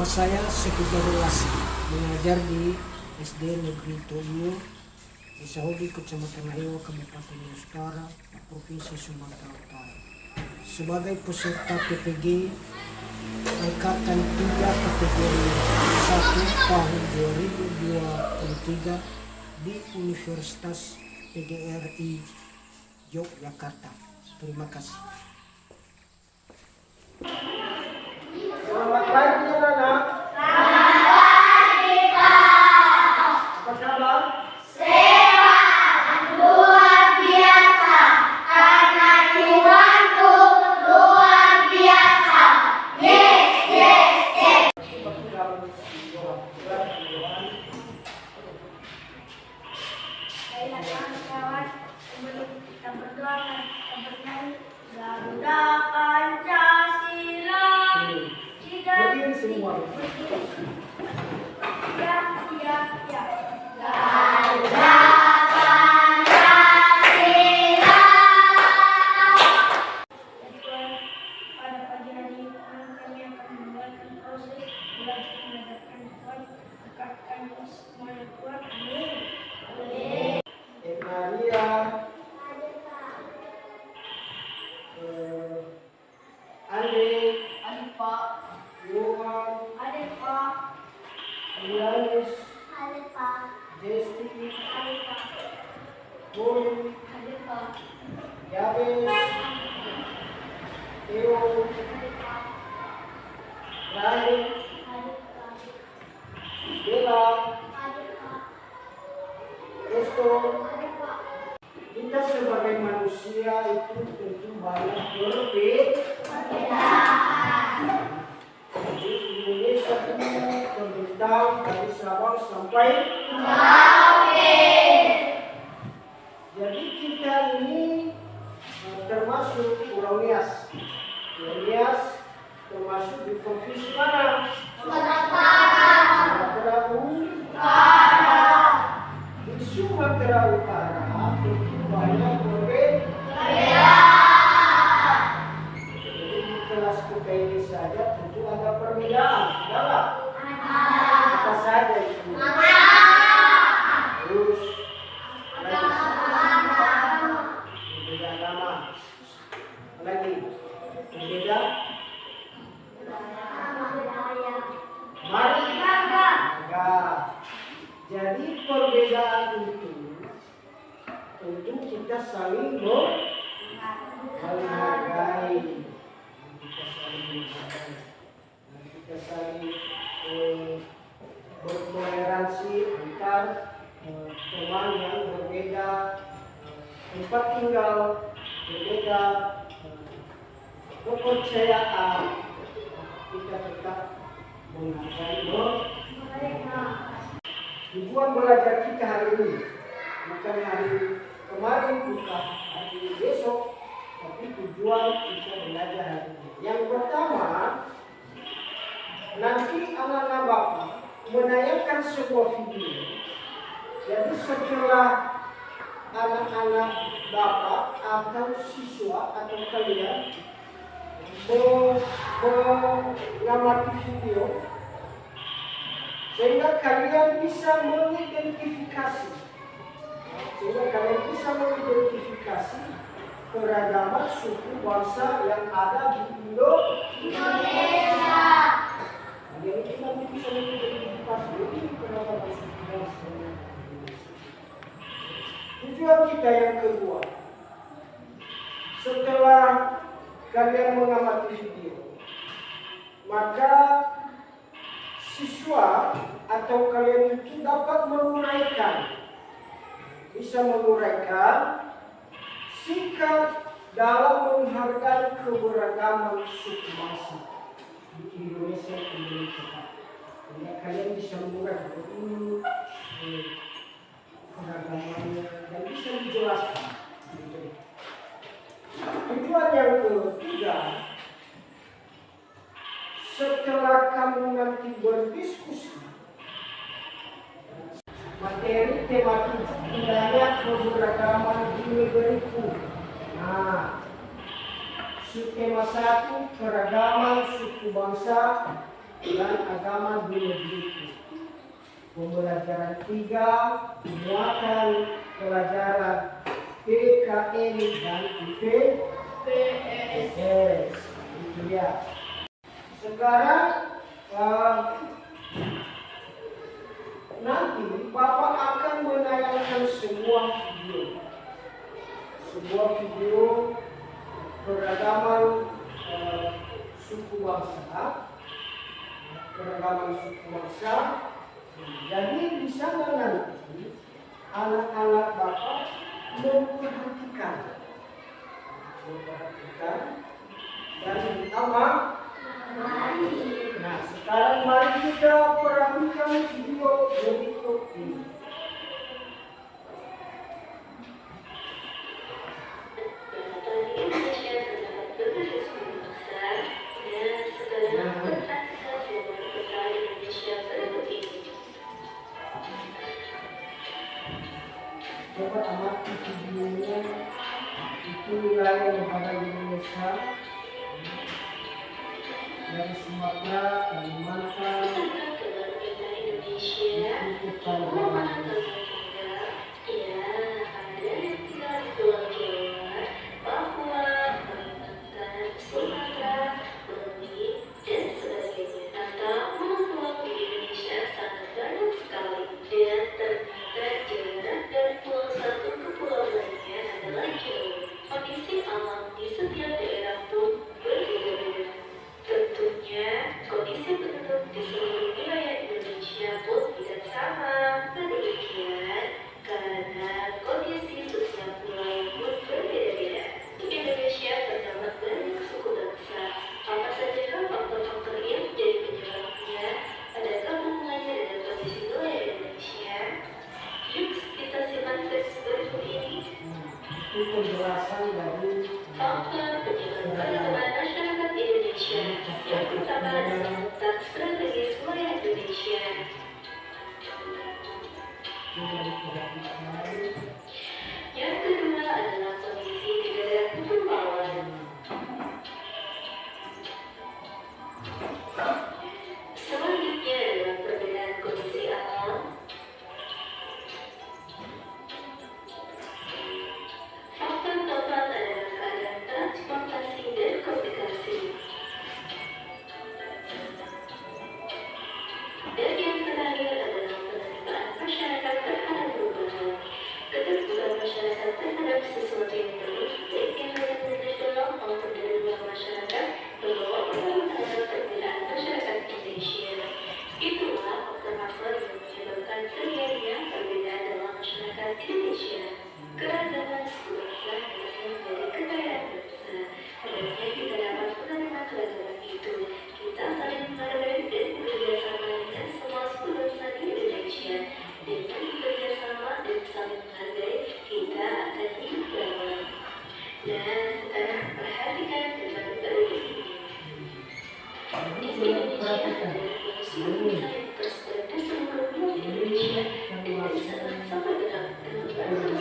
Nama saya Sekija Lasi, mengajar di SD Negeri Toyo, Desa Hobi, Kecamatan Lahiwa, Kabupaten Utara, Provinsi Sumatera Utara. Sebagai peserta PPG Angkatan 3 kategori 1 tahun 2023 di Universitas PGRI Yogyakarta. Terima kasih. Selamat pagi anak-anak. Selamat pagi Pak. Apa kabar? Sehat, luar biasa, karena Tuhanku luar biasa. Yes, yes, yes. Baiklah kawan-kawan, sebelum kita berdoa kita bernyanyi Garuda Pancasila. Berdiri semua. Ya. Garuda Pancasila. Pada pagi hari ini kami akan membuatkan proses belajar mendengarkan Tuhan. Berkatkan semuanya Tuhan. Amin. Maria. Adik Pak. Yohan. Adik Pak. Yanis. Adik Pak. Desti. Adik Pak. Boy. Adik Pak. Yabes. Theo. Adik Pak. Rahim. Adik Pak. Bella. Adik Pak. Resto. Adik Pak. Kita sebagai manusia itu tentu banyak perbedaan. Di Indonesia ini terbentang dari Sabang sampai Merauke. Jadi kita ini termasuk Pulau Nias. Pulau Nias termasuk di provinsi mana? Sumatera Utara. Di Sumatera Utara itu banyak perbedaan. Jadi di kelas kita ini saja tentu ada perbedaan, ada nggak? Apa saja itu? Terus berbeda nama, lagi berbeda marga. Jadi perbedaan itu tentu kita saling menghargai. Kita saling bertoleransi antar teman yang berbeda, tempat tinggal berbeda, kepercayaan, kita tetap menghargai mereka. Tujuan belajar kita hari ini bukan hari kemarin, bukan hari besok, tapi tujuan kita belajar hari ini. Yang pertama, nanti anak-anak Bapak menayangkan sebuah video. Jadi setelah anak-anak Bapak atau siswa atau kalian mengamati video, sehingga kalian bisa mengidentifikasi keragaman suku bangsa yang ada di Indonesia. Kalian itu nanti bisa mengidentifikasi keragaman suku bangsa yang ada di Indonesia. Tujuan kita yang kedua, setelah kalian mengamati video, maka siswa atau kalian itu dapat bisa menguraikan sikap dalam menghargai keberagaman suku bangsa di Indonesia ini. Jadi kalian bisa menguraikan keragamannya dan bisa dijelaskan. Tujuan yang ketiga, setelah kamu nanti berdiskusi materi tematik indahnya keberagaman di negeriku. Nah, Subtema 1 keragaman suku bangsa dan agama di negeri itu. Pembelajaran 3, muatan pelajaran PKN dan IPS. Itu dia. Sekarang nanti Bapak akan menayangkan sebuah video keragaman suku bangsa. Jadi di sana nanti anak-anak Bapak memperhatikan dan pertama. Nah, sekarang mari kita perhatikan video berikut ini. Coba amati videonya. Itu wilayah negara Indonesia dari Sumatera, Kalimantan, itu Kalimantan. Kondisi alam di setiap daerah pun berbeda-beda. Tentunya, kondisi penduduk di seluruh wilayah Indonesia pun tidak sama. Demikian, karena kondisi setiap wilayah pun berbeda-beda. Di Indonesia terdapat banyak suku bangsa. Apa saja faktor-faktor yang menjadi penyebabnya? Adakah hubungannya dengan kondisi wilayah Indonesia? Yuk, kita simak teks berikut ini. Itu penjelasan dari Faktor penyebab keragaman masyarakat Indonesia. Yang pertama adalah letak strategis wilayah Indonesia. Yang kedua adalah kondisi di daerah kepulauan. Selanjutnya adalah perbedaan kondisi alam. Faktor keempat adalah keadaan transportasi dan komunikasi. Dan yang terakhir adalah penerimaan masyarakat terhadap perubahan. Keterbukaan masyarakat terhadap sesuatu yang baru, baik yang ada dari dalam maupun dari luar masyarakat, membawa pengaruh terhadap perbedaan masyarakat Indonesia. Itulah faktor-faktor yang menyebabkan terjadinya perbedaan dalam masyarakat Indonesia. Keragaman suku bangsa adalah menjadi kekayaan bangsa. Hendaknya kita dapat menerima keragaman itu. Kita saling menghargai dan bekerja sama dengan semua suku bangsa di Indonesia. Dengan bekerja sama dan saling menghargai, kita akan hidup damai. Dan sekarang perhatikan tentang berikut ini. Di Indonesia ada suku bangsa yang tersebar di seluruh wilayah Indonesia dan dari Sabang sampai Merauke dalam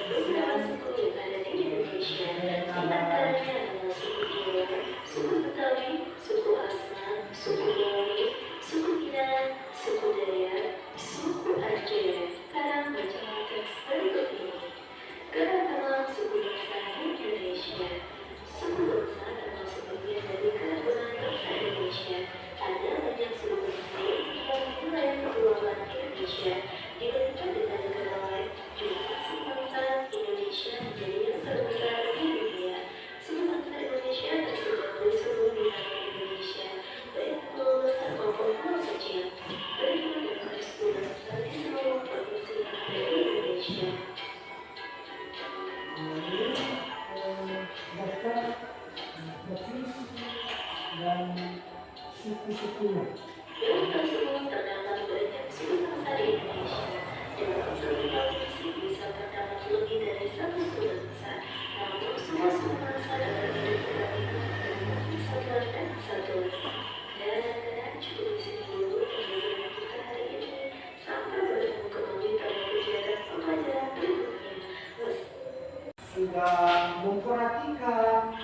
beberapa suku yang ada di Indonesia. Di antaranya adalah suku Jawa, suku Betawi, suku Asmat, suku Bali, suku Minang, suku Dayak, suku Aceh. Sekarang bacalah teks berikut ini. Keragaman suku bangsa di Indonesia. Suku bangsa termasuk bagian dari keragaman bangsa Indonesia. Ada banyak suku bangsa yang tinggal di wilayah kepulauan Indonesia. Dibandingkan dengan negara lain, jumlah suku bangsa Indonesia menjadi yang terbesar di dunia. Suku bangsa Indonesia tersebar di seluruh wilayah Indonesia, baik pulau besar maupun pulau kecil. Berikut adalah suku bangsa di seluruh provinsi yang ada di Indonesia. daftar provinsi dan suku-sukunya. Dalam tersebut terdapat banyak suku bangsa di Indonesia. Dalam satu provinsi bisa terdapat lebih dari satu suku bangsa. Namun semua suku bangsa dapat hidup berdampingan dengan persatuan dan kesatuan. Dan anak-anak cukup di sini dulu pembelajaran kita hari ini. Sampai bertemu kembali pada kegiatan pembelajaran berikutnya. Sudah memperhatikan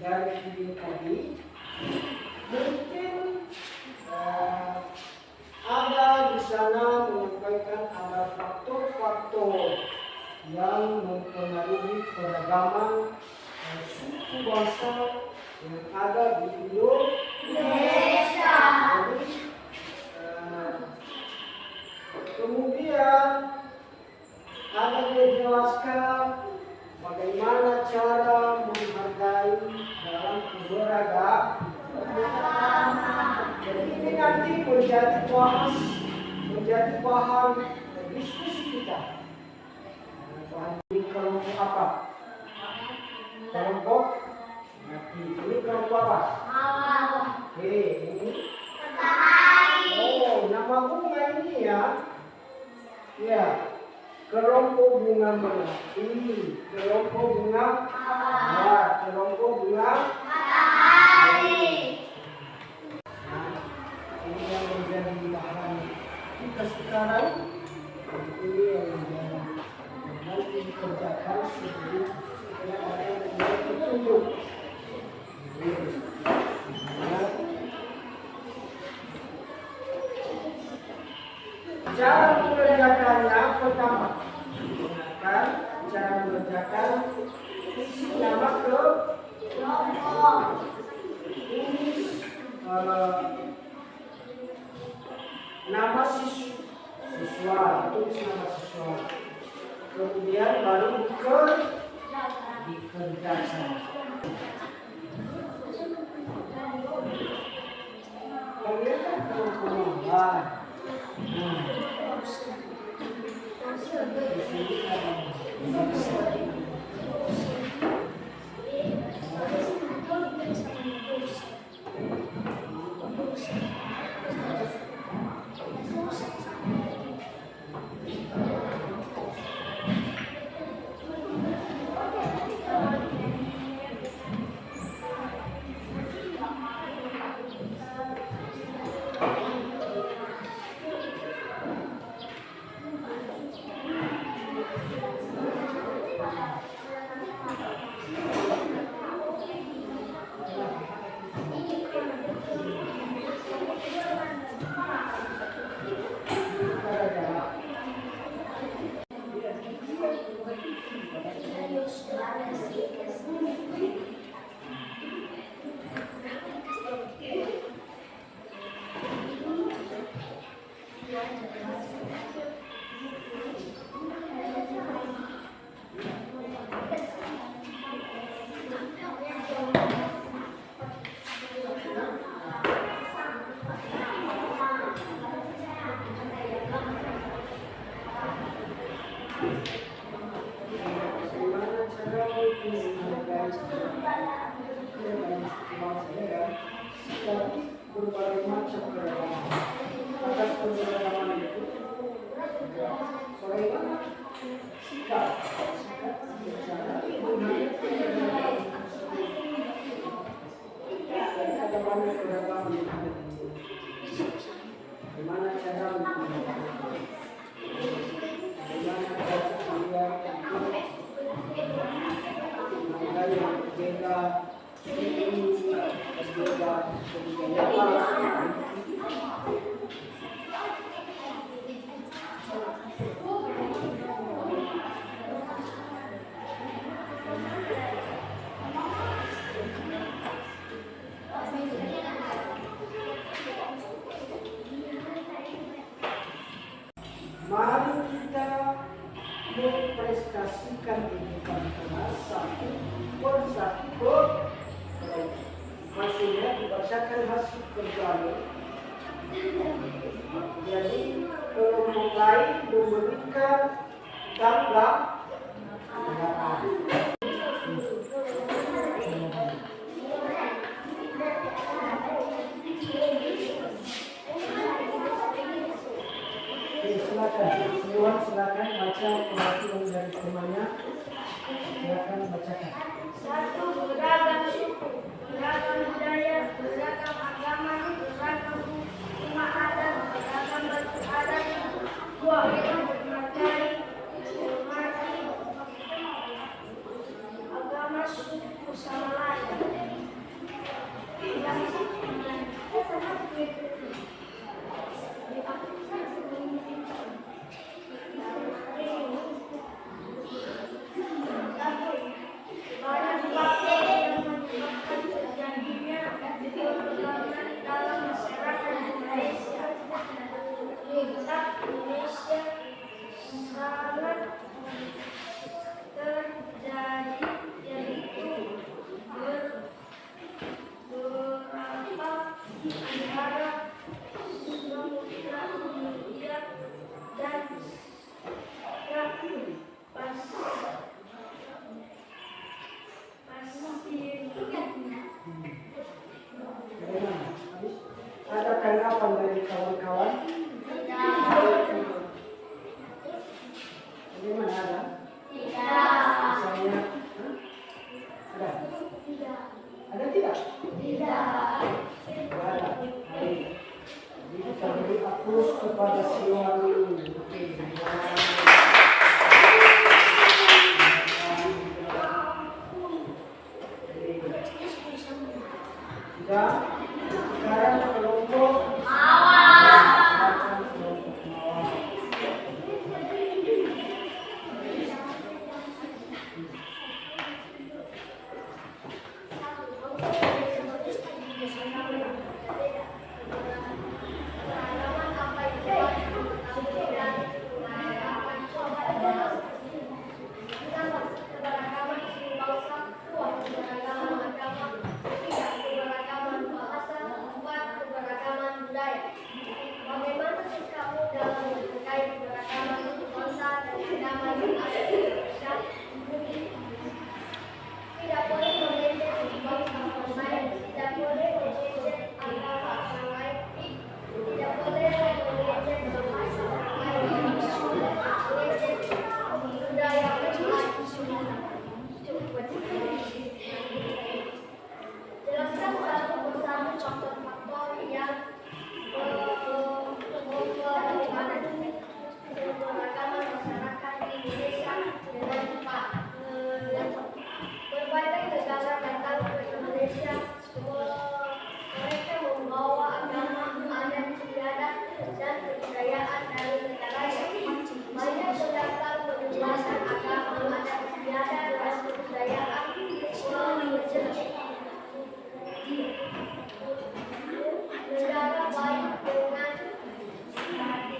dari video tadi, mungkin faktor yang mempengaruhi keragaman suku bangsa yang ada di Indonesia. Jadi, kemudian ada dijelaskan bagaimana cara menghargai dalam keberagaman. Jadi ini nanti menjadi bahan diskusi kita. Bahan ini kelompok apa? Kelompok nanti ini kelompok apa? Ini. Oh, nama bunga ini ya. Ya. Kelompok bunga melati, kelompok bunga kelompok bunga matahari. Ini yang menjadi bahan kita sekarang. Ini yang menjadi nanti dikerjakan sebelum ada yang menjadi petunjuk. Cara mengerjakannya pertama gunakan cara mengerjakan isi nama ke kelompok, tulis nama siswa, tulis nama siswa, kemudian baru dikerjakan. Kemudian kelompok berbagai macam keragaman. Atas keberagaman itu, bagaimana sikap bicara menghadapi keragaman. Ada banyak keragaman yang ada di Indonesia. Bagaimana cara menggunakan? Bagaimana cara melihat mengenai yang berbeda? Mari kita memprestasikan kehidupan kelas satu persatu. Maksudnya dibacakan hasil kerjanya. Jadi kelompok lain memberikan tanggal silakan baca perhatian dari temannya. Silakan bacakan. Satu, beragam suku, beragam budaya, beragam agama, beragam rumah adat, beragam batu adat. Dua, menghargai, menghormati agama suku sama lain. kepada si wali. Sudah, sekarang kelompok akan kelompok mawar. Bagaimana sikapmu dalam terkait keberagaman bangsa dan agama yang ada di Indonesia? Tidak boleh mengejek bangsa orang lain, tidak boleh mengejek agama orang lain, tidak boleh mengejek bahasa orang lain, tidak boleh mengejek budaya orang lain. Jelaskan satu persatu faktor-faktor yang keberagaman masyarakat di Indonesia dengan berbagai negara datang ke Indonesia. Mereka membawa agama, adat istiadat dan kebudayaan dari negaranya. Banyak pendatang menyebarkan agama, adat istiadat dan kebudayaan negara baik dengan sengaja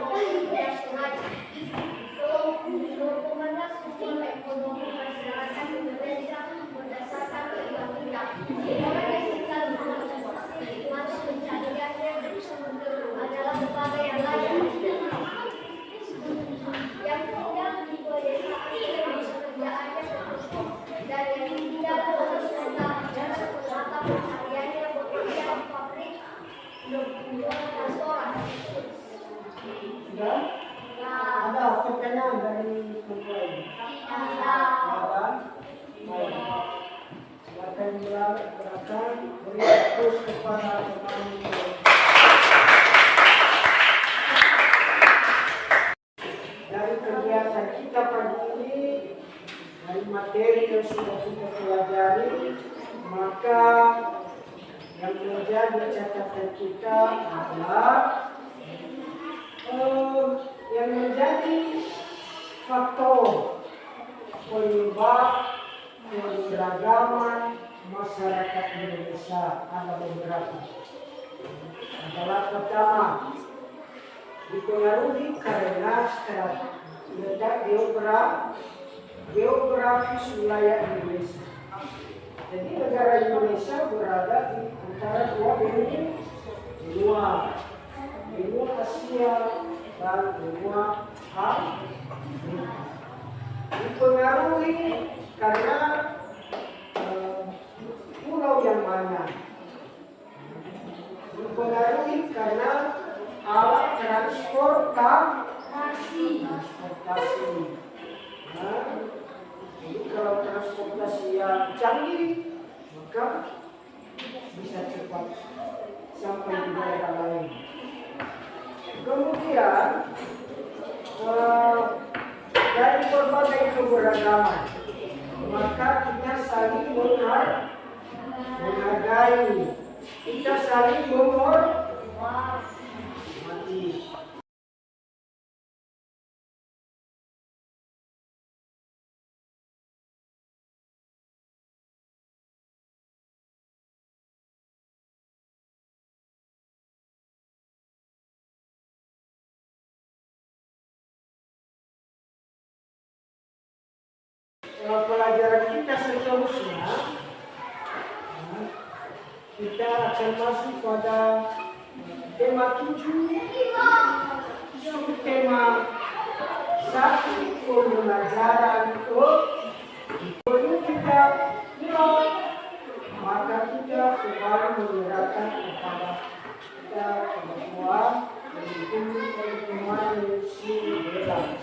maupun tidak sengaja. Dokumentasi ekonomi masyarakat Indonesia berdasarkan undang-undang. Orang yang tinggal di mana pencariannya adalah berbagai yang lain. Yang tinggal di pedesaan pekerjaannya tertutup dan yang tinggal di kota dan kota pencariannya bekerja di pabrik restoran. Sudah? Ada pertanyaan dari kumpulan? Ada? Baik. Silakan gerakan beri fokus kepada teman-teman. Dari kegiatan kita pagi ini, dari materi yang sudah kita pelajari, maka yang menjadi catatan kita adalah yang menjadi faktor penyebab keberagaman masyarakat Indonesia ada beberapa. Adalah pertama, dipengaruhi karena letak geografis wilayah Indonesia. Jadi negara Indonesia berada di antara dua benua Asia dan benua Afrika. Dipengaruhi karena pulau yang mana? Dipengaruhi karena alat transportasi. Nah, jadi kalau transportasi yang canggih, maka bisa cepat sampai di daerah lain. Kemudian dari berbagai keberagaman, maka kita saling menghargai, kita saling menghormati. Pelajaran kita seterusnya, kita akan masuk pada tema 7, subtema 1, pembelajaran perlu kita pilot, maka kita kembali menyerahkan kepada kita semua mendukung teman-teman si Bella.